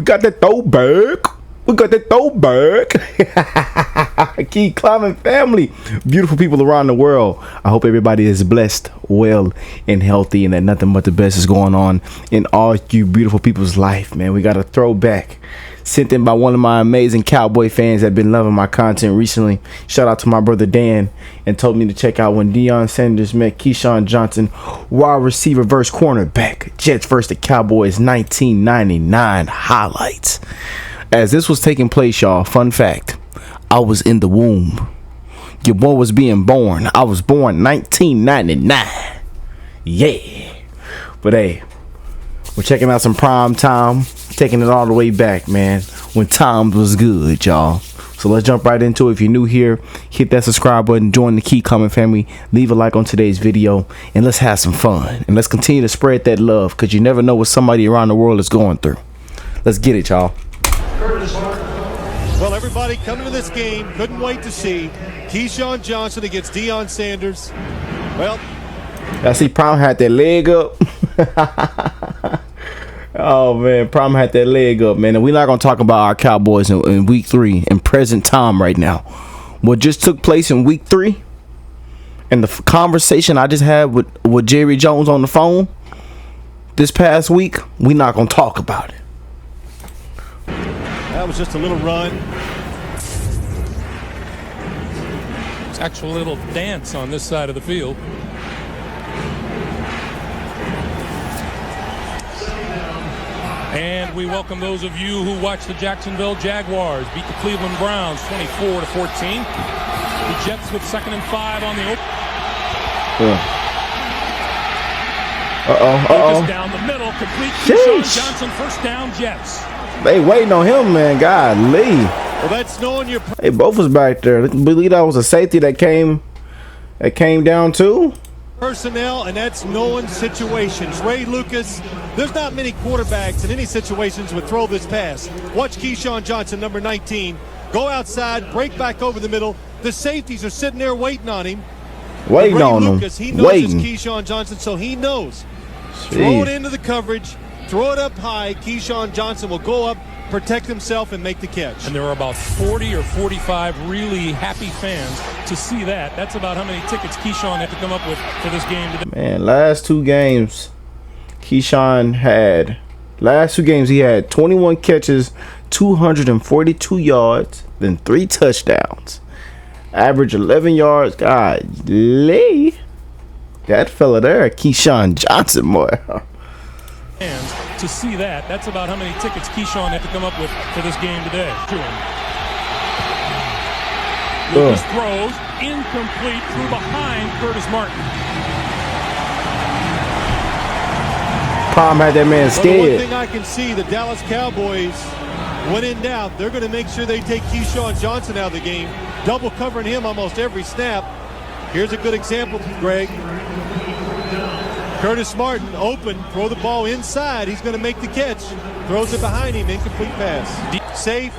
got that throwback. We got that throwback. Keep climbing, family. Beautiful people around the world. I hope everybody is blessed, well, and healthy, and that nothing but the best is going on in all you beautiful people's life, man. We got a throwback sent in by one of my amazing Cowboy fans that been loving my content recently. Shout out to my brother Dan, and told me to check out when Deion Sanders met Keyshawn Johnson, wide receiver versus cornerback, Jets versus the Cowboys 1999 highlights. As this was taking place, y'all, fun fact, I was in the womb. Your boy was being born. I was born 1999. Yeah. But hey, we're checking out some prime time, taking it all the way back, man, when times was good, y'all. So let's jump right into it. If you're new here, hit that subscribe button, join the Keep Coming family, leave a like on today's video, and let's have some fun. And let's continue to spread that love, because you never know what somebody around the world is going through. Let's get it, y'all. Well, everybody coming to this game couldn't wait to see Keyshawn Johnson against Deion Sanders. Well, I see Prime had that leg up. Oh man, Prime had that leg up, man. And we're not gonna talk about our Cowboys in week 3 in present time right now. What just took place in week 3 and the conversation I just had with Jerry Jones on the phone this past week, we're not gonna talk about it. That was just a little run. It's actual little dance on this side of the field. And we welcome those of you who watch the Jacksonville Jaguars beat the Cleveland Browns 24-14. The Jets with 2nd and 5 on the open. Lucas down the middle, complete. Keyshawn Johnson, first down, Jets. They waiting on him, man. Golly. Well, that's knowing your. Hey, both was back there. I believe that was a safety that came down too. Personnel, and that's knowing situations. Ray Lucas, there's not many quarterbacks in any situations would throw this pass. Watch Keyshawn Johnson, number 19, go outside, break back over the middle. The safeties are sitting there waiting on him. Waiting on him. He knows it's Keyshawn Johnson, so he knows. Jeez. Throw it into the coverage, throw it up high. Keyshawn Johnson will go up, protect himself, and make the catch. And there are about 40 or 45 really happy fans to see that. That's about how many tickets Keyshawn had to come up with for this game today. Man, last 2 games, Keyshawn had. Last 2 games, he had 21 catches, 242 yards, then 3 touchdowns. Average 11 yards. Golly. That fella there, Keyshawn Johnson, more. Fans to see that. That's about how many tickets Keyshawn had to come up with for this game today. Lucas throws incomplete through behind Curtis Martin. Prime had that man scared. Well, one thing I can see, the Dallas Cowboys, when in doubt, they're going to make sure they take Keyshawn Johnson out of the game, double covering him almost every snap. Here's a good example, Greg. Curtis Martin open, throw the ball inside. He's going to make the catch. Throws it behind him, incomplete pass. Safe.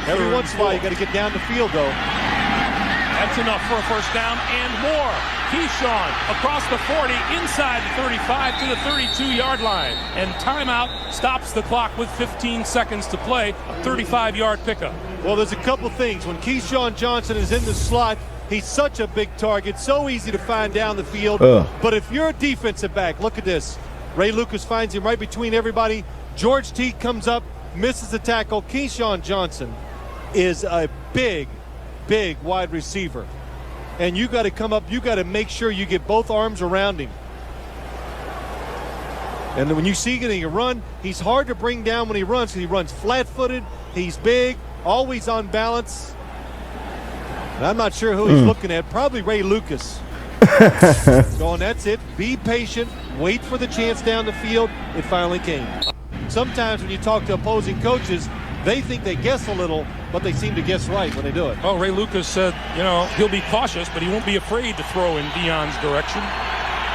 Every once in a while, you got to get down the field, though. That's enough for a first down and more. Keyshawn across the 40, inside the 35 to the 32-yard line. And timeout stops the clock with 15 seconds to play. A 35-yard pickup. Well, there's a couple things. When Keyshawn Johnson is in the slot, he's such a big target, so easy to find down the field. But if you're a defensive back, look at this. Ray Lucas finds him right between everybody. George Teague comes up, misses the tackle. Keyshawn Johnson is a big wide receiver. And you got to come up, you got to make sure you get both arms around him. And when you see getting a run, he's hard to bring down when he runs, because he runs flat-footed, he's big, always on balance. And I'm not sure who he's looking at. Probably Ray Lucas. Going, that's it. Be patient. Wait for the chance down the field. It finally came. Sometimes when you talk to opposing coaches, they think they guess a little, but they seem to guess right when they do it. Well, Ray Lucas said, you know, he'll be cautious, but he won't be afraid to throw in Deion's direction.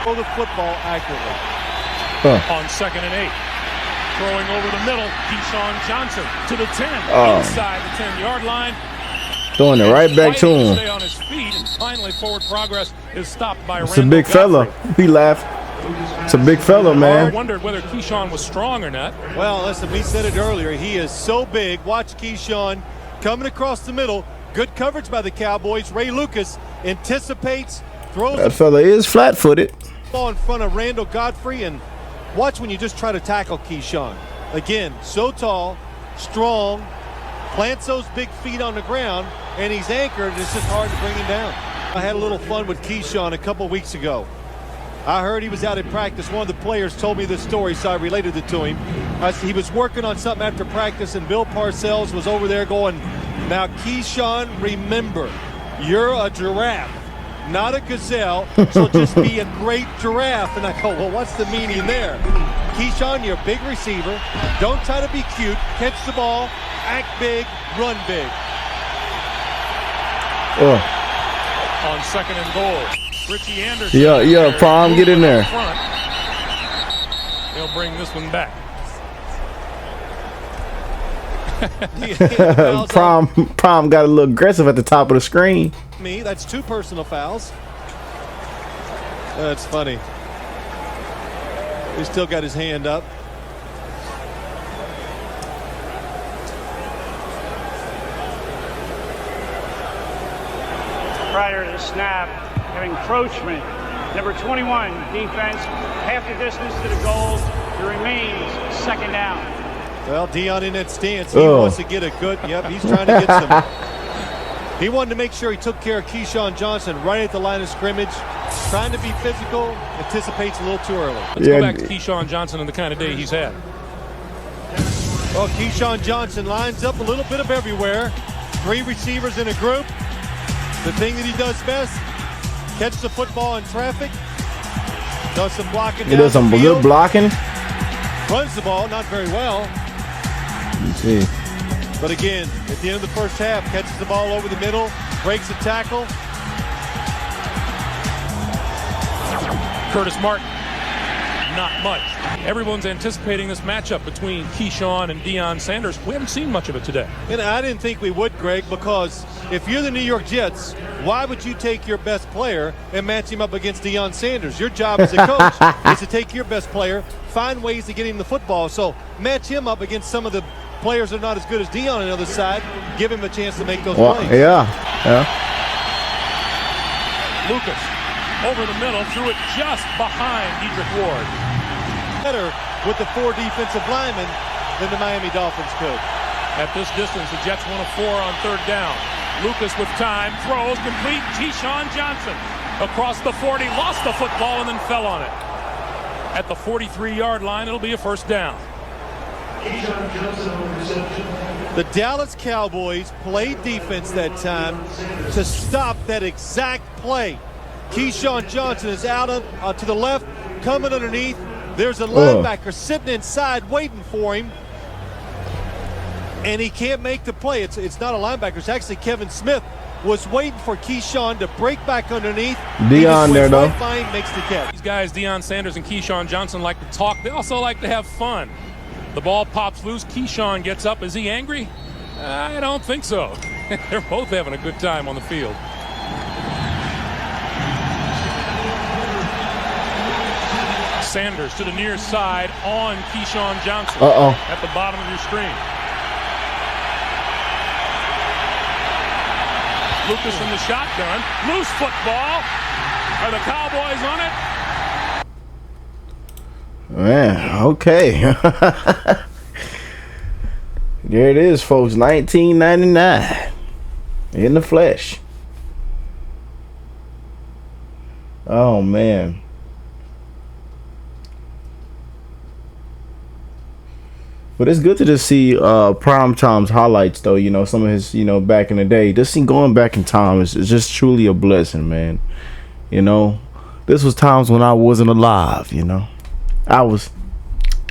Throw the football accurately. On 2nd and 8. Throwing over the middle, Keyshawn Johnson to the 10. Inside the 10-yard line. Throwing it right back to him. Stay on his feet, and finally forward progress is stopped by It's a big fella. He laughed. It's a big fella, I man. wondered whether Keyshawn was strong or not. Well, listen, we said it earlier. He is so big. Watch Keyshawn coming across the middle. Good coverage by the Cowboys. Ray Lucas anticipates, throws That fella is flat-footed. the ball in front of Randall Godfrey, and watch when you just try to tackle Keyshawn. Again, so tall, strong, plants those big feet on the ground, and he's anchored. It's just hard to bring him down. I had a little fun with Keyshawn a couple weeks ago. I heard he was out at practice. One of the players told me this story, so I related it to him. He was working on something after practice, and Bill Parcells was over there going, "Now, Keyshawn, remember, you're a giraffe, not a gazelle, so just be a great giraffe." And I go, well, what's the meaning there? Keyshawn, you're a big receiver. Don't try to be cute. Catch the ball, act big, run big. Oh. On 2nd and goal, Richie Anderson. Yeah, Prom, get in there. Front. He'll bring this one back. Prom got a little aggressive at the top of the screen. That's 2 personal fouls. That's funny. He still got his hand up. Prior to the snap, have encroachment. Number 21, defense, half the distance to the goal. It remains 2nd down. Well, Deion in that stance, he wants to get a good, he's trying to get some. He wanted to make sure he took care of Keyshawn Johnson right at the line of scrimmage. Trying to be physical, anticipates a little too early. Let's go back to Keyshawn Johnson and the kind of day he's had. Well, Keyshawn Johnson lines up a little bit of everywhere. 3 receivers in a group. The thing that he does best, catch the football in traffic. Does some blocking. He does some good blocking. Runs the ball, not very well. Let's see. But again, at the end of the first half, catches the ball over the middle, breaks a tackle. Curtis Martin, not much. Everyone's anticipating this matchup between Keyshawn and Deion Sanders. We haven't seen much of it today. And I didn't think we would, Greg, because if you're the New York Jets, why would you take your best player and match him up against Deion Sanders? Your job as a coach is to take your best player, find ways to get him the football. So match him up against some of the players that are not as good as Deion on the other side. Give him a chance to make those plays. Yeah. Lucas over the middle, threw it just behind Dedrick Ward. Better with the 4 defensive linemen than the Miami Dolphins could. At this distance, the Jets won a 4 on 3rd down. Lucas with time, throws, complete. Keyshawn Johnson across the 40, lost the football and then fell on it. At the 43-yard line, it'll be a 1st down. The Dallas Cowboys played defense that time to stop that exact play. Keyshawn Johnson is out to the left, coming underneath. There's a linebacker sitting inside waiting for him, and he can't make the play. It's not a linebacker. It's actually Kevin Smith was waiting for Keyshawn to break back underneath. Deion there, though. Right, makes the catch. These guys, Deion Sanders and Keyshawn Johnson, like to talk. They also like to have fun. The ball pops loose. Keyshawn gets up. Is he angry? I don't think so. They're both having a good time on the field. Sanders to the near side on Keyshawn Johnson. At the bottom of your screen. Lucas in the shotgun. Loose football. Are the Cowboys on it? Man, okay. There it is, folks. 1999 in the flesh. Oh man. But it's good to just see Prime Time's highlights, though. You know, some of his, back in the day. Just see going back in time is just truly a blessing, man. You know, this was times when I wasn't alive. I was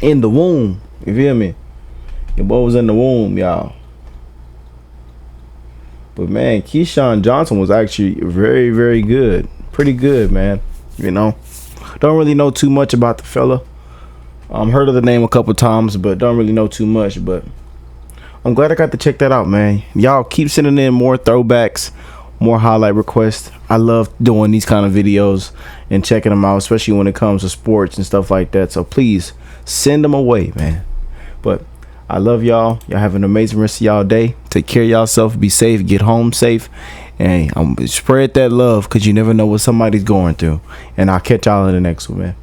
in the womb. You feel me? Your boy was in the womb, y'all. But man, Keyshawn Johnson was actually very, very good. Pretty good, man. Don't really know too much about the fella. Heard of the name a couple times, but don't really know too much. But I'm glad I got to check that out, man. Y'all keep sending in more throwbacks, more highlight requests. I love doing these kind of videos and checking them out, especially when it comes to sports and stuff like that. So please send them away, man. But I love y'all. Y'all have an amazing rest of y'all day. Take care of yourself. Be safe. Get home safe. And spread that love, because you never know what somebody's going through. And I'll catch y'all in the next one, man.